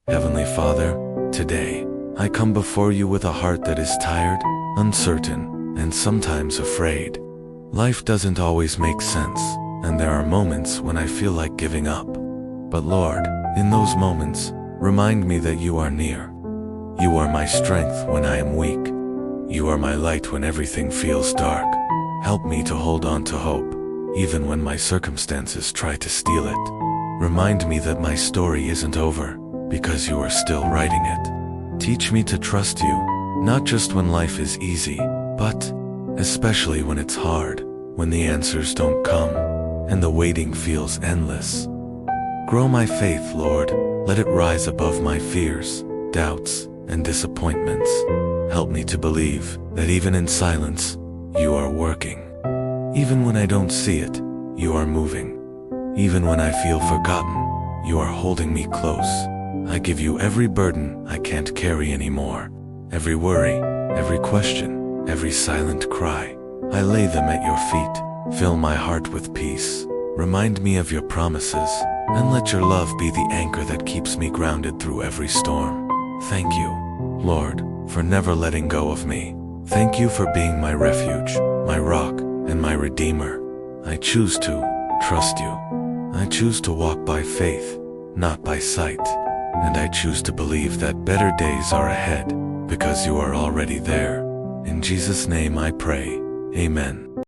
Heavenly Father, today, I come before you with a heart that is tired, uncertain, and sometimes afraid. Life doesn't always make sense, and there are moments when I feel like giving up. But Lord, in those moments, remind me that you are near. You are my strength when I am weak. You are my light when everything feels dark. Help me to hold on to hope, even when my circumstances try to steal it. Remind me that my story isn't over, because you are still writing it. Teach me to trust you, not just when life is easy, but especially when it's hard, when the answers don't come, and the waiting feels endless. Grow my faith, Lord. Let it rise above my fears, doubts, and disappointments. Help me to believe that even in silence, you are working. Even when I don't see it, you are moving. Even when I feel forgotten, you are holding me close. I give you every burden I can't carry anymore. Every worry, every question, every silent cry. I lay them at your feet. Fill my heart with peace. Remind me of your promises, and let your love be the anchor that keeps me grounded through every storm. Thank you, Lord, for never letting go of me. Thank you for being my refuge, my rock, and my redeemer. I choose to trust you. I choose to walk by faith, not by sight. And I choose to believe that better days are ahead, because you are already there. In Jesus' name I pray, Amen.